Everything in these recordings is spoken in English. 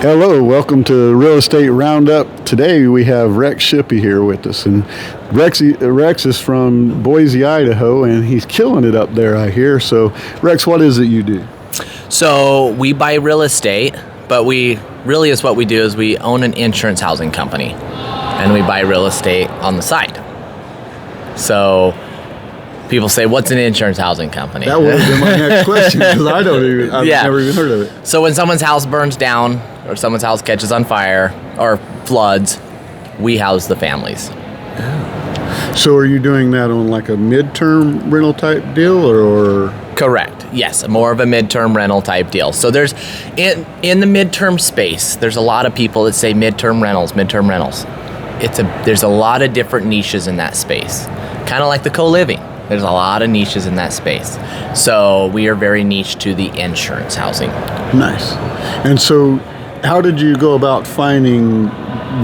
Hello, welcome to Real Estate Roundup. Today we have Rex Shippey here with us, and Rex is from Boise, Idaho, and he's killing it up there, I hear. So, Rex, what is it you do? So we buy real estate, but we own an insurance housing company, and we buy real estate on the side. So people say, "What's an insurance housing company?" That would have been my next question because I've never even heard of it. So when someone's house burns down or someone's house catches on fire or floods, we house the families. So are you doing that on like a midterm rental type deal or? Correct. Yes, more of a midterm rental type deal. So there's in the midterm space, there's a lot of people that say midterm rentals. There's a lot of different niches in that space. Kind of like the co-living. There's a lot of niches in that space. So we are very niche to the insurance housing. Nice. And so how did you go about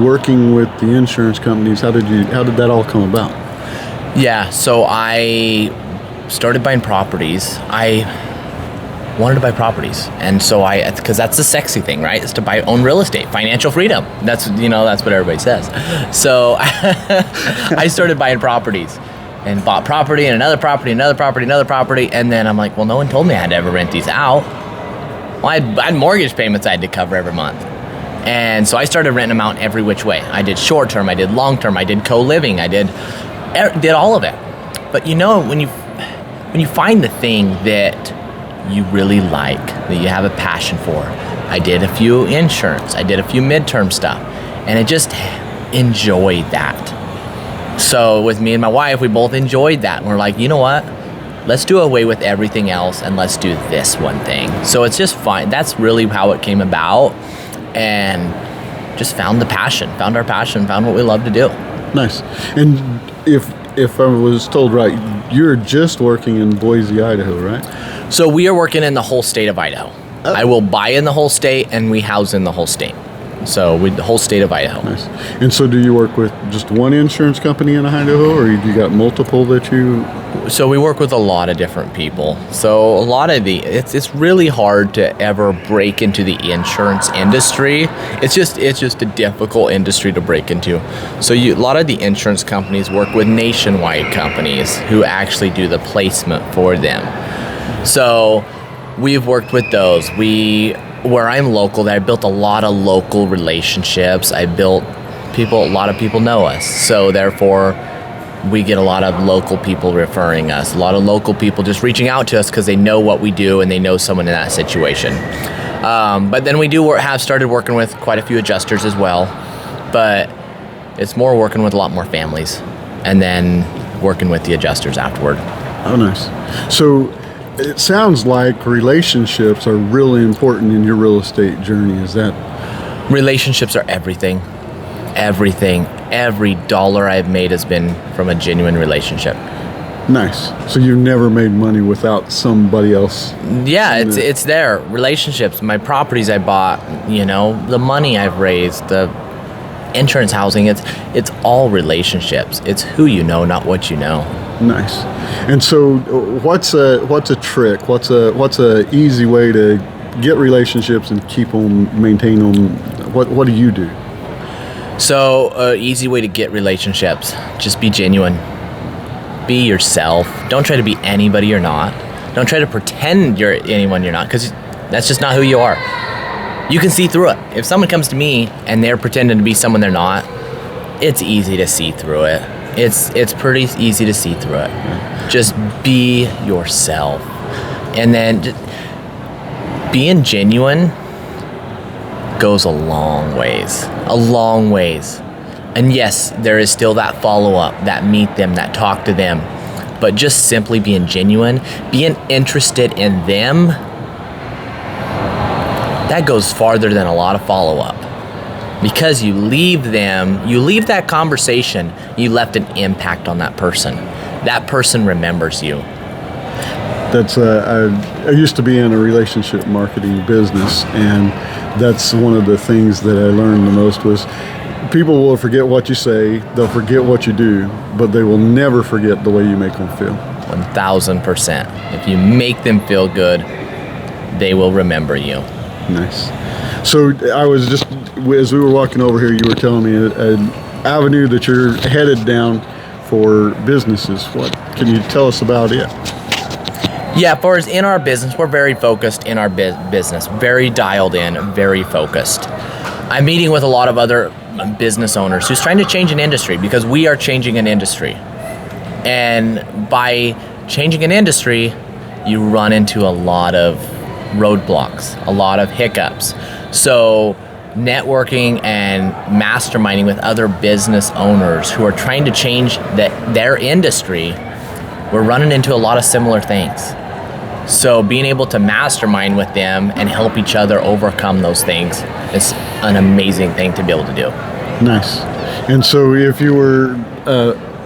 working with the insurance companies? How did that all come about? Yeah, so I started buying properties. I wanted to buy properties. And so because that's the sexy thing, right? Is to own real estate, financial freedom. That's what everybody says. So I started buying properties and bought property and another property. And then I'm like, well, no one told me I had to ever rent these out. Well, I had mortgage payments I had to cover every month. And so I started renting them out every which way. I did short term, I did long term, I did co-living, I did all of it. But when you find the thing that you really like, that you have a passion for, I did a few insurance, I did a few midterm stuff, and I just enjoyed that. So with me and my wife, we both enjoyed that. And we're like, you know what? Let's do away with everything else and let's do this one thing. So it's just fine. That's really how it came about, and just found our passion, found what we love to do. Nice. And if I was told right, you're just working in Boise, Idaho, right? So we are working in the whole state of Idaho. Oh. I will buy in the whole state, and we house in the whole state. So with the whole state of Idaho. Nice. And so do you work with just one insurance company in Idaho, or you got multiple that you? So we work with a lot of different people. So a lot of it's really hard to ever break into the insurance industry. It's just a difficult industry to break into. So a lot of the insurance companies work with nationwide companies who actually do the placement for them. So we've worked with those. Where I'm local, I built a lot of local relationships. A lot of people know us. So therefore, we get a lot of local people referring us. A lot of local people just reaching out to us because they know what we do and they know someone in that situation. But then we have started working with quite a few adjusters as well. But it's more working with a lot more families and then working with the adjusters afterward. Oh, nice. So it sounds like relationships are really important in your real estate journey. Is that? Relationships are everything. Everything. Every dollar I've made has been from a genuine relationship. Nice. So you've never made money without somebody else? Yeah, it's there. Relationships, my properties I bought, the money I've raised, the insurance housing, it's all relationships. It's who you know, not what you know. Nice. And so what's a trick? What's a easy way to get relationships and keep them, maintain them? What do you do? So easy way to get relationships, just be genuine. Be yourself. Don't try to be anybody you're not. Don't try to pretend you're anyone you're not, because that's just not who you are. You can see through it. If someone comes to me and they're pretending to be someone they're not, it's easy to see through it. It's pretty easy to see through it. Just be yourself. And then being genuine goes a long ways. And yes, there is still that follow-up, that meet them, that talk to them. But just simply being genuine, being interested in them, that goes farther than a lot of follow-up. Because you leave that conversation, you left an impact on that person. That person remembers you. That's I used to be in a relationship marketing business, and that's one of the things that I learned the most was people will forget what you say, they'll forget what you do, but they will never forget the way you make them feel. 1,000%. If you make them feel good, they will remember you. Nice. So I was just, as we were walking over here, you were telling me an avenue that you're headed down for businesses. What can you tell us about it? Yeah, for us in our business, we're very focused in our business, very dialed in, very focused. I'm meeting with a lot of other business owners who's trying to change an industry because we are changing an industry. And by changing an industry, you run into a lot of roadblocks, a lot of hiccups. So networking and masterminding with other business owners who are trying to change their industry, we're running into a lot of similar things. So being able to mastermind with them and help each other overcome those things is an amazing thing to be able to do. Nice. And so if you were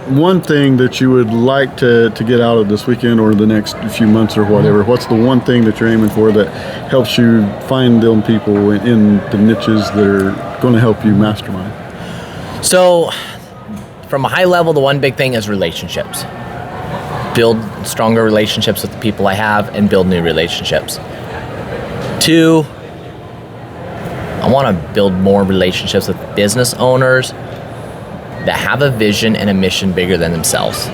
one thing that you would like to get out of this weekend or the next few months or whatever, what's the one thing that you're aiming for that helps you find them people in the niches that are going to help you mastermind? So from a high level, the one big thing is relationships. Build stronger relationships with the people I have and build new relationships. 2, I want to build more relationships with business owners that have a vision and a mission bigger than themselves,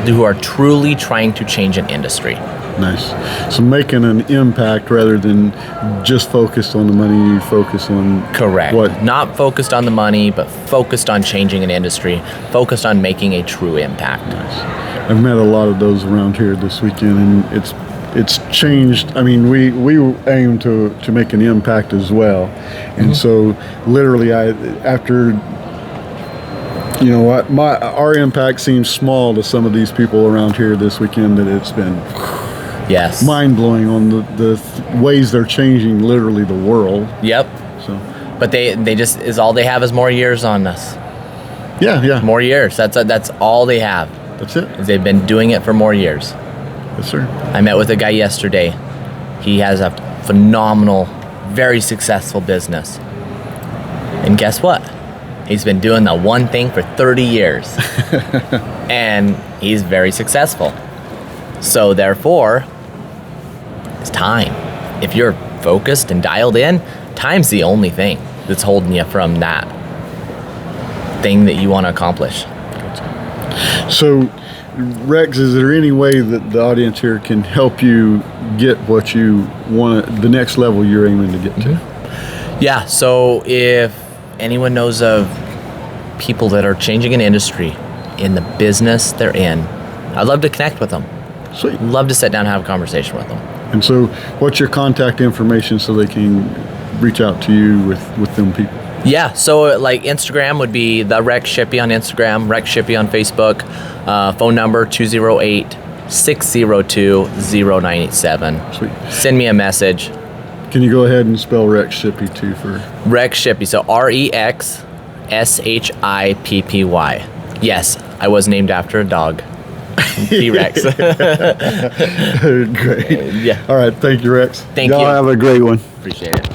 who are truly trying to change an industry. Nice. So making an impact rather than just focused on the money, you focus on Correct. what? Not focused on the money, but focused on changing an industry, focused on making a true impact. Nice. I've met a lot of those around here this weekend, and it's changed. I mean, we aim to make an impact as well, and so literally, after you know what, our impact seems small to some of these people around here this weekend. That it's been mind blowing on the ways they're changing literally the world. Yep. So, but they just is all they have is more years on us. Yeah. More years. That's all they have. That's it. They've been doing it for more years. Yes, sir. I met with a guy yesterday. He has a phenomenal, very successful business. And guess what? He's been doing the one thing for 30 years. And he's very successful. So therefore, it's time. If you're focused and dialed in, time's the only thing that's holding you from that thing that you want to accomplish. So, Rex, is there any way that the audience here can help you get what you want, the next level you're aiming to get to? Yeah, so if anyone knows of people that are changing an industry in the business they're in, I'd love to connect with them. Sweet. Love to sit down and have a conversation with them. And so, what's your contact information so they can reach out to you with them people? Yeah, so like Instagram would be the Rex Shippey on Instagram, Rex Shippey on Facebook, phone number 208-602-0987. Sweet. Send me a message. Can you go ahead and spell Rex Shippey too for? Rex Shippey, so REXSHIPPY. Yes, I was named after a dog. T-Rex. Great. Yeah. All right, thank you, Rex. Thank Y'all you. have a great one. Appreciate it.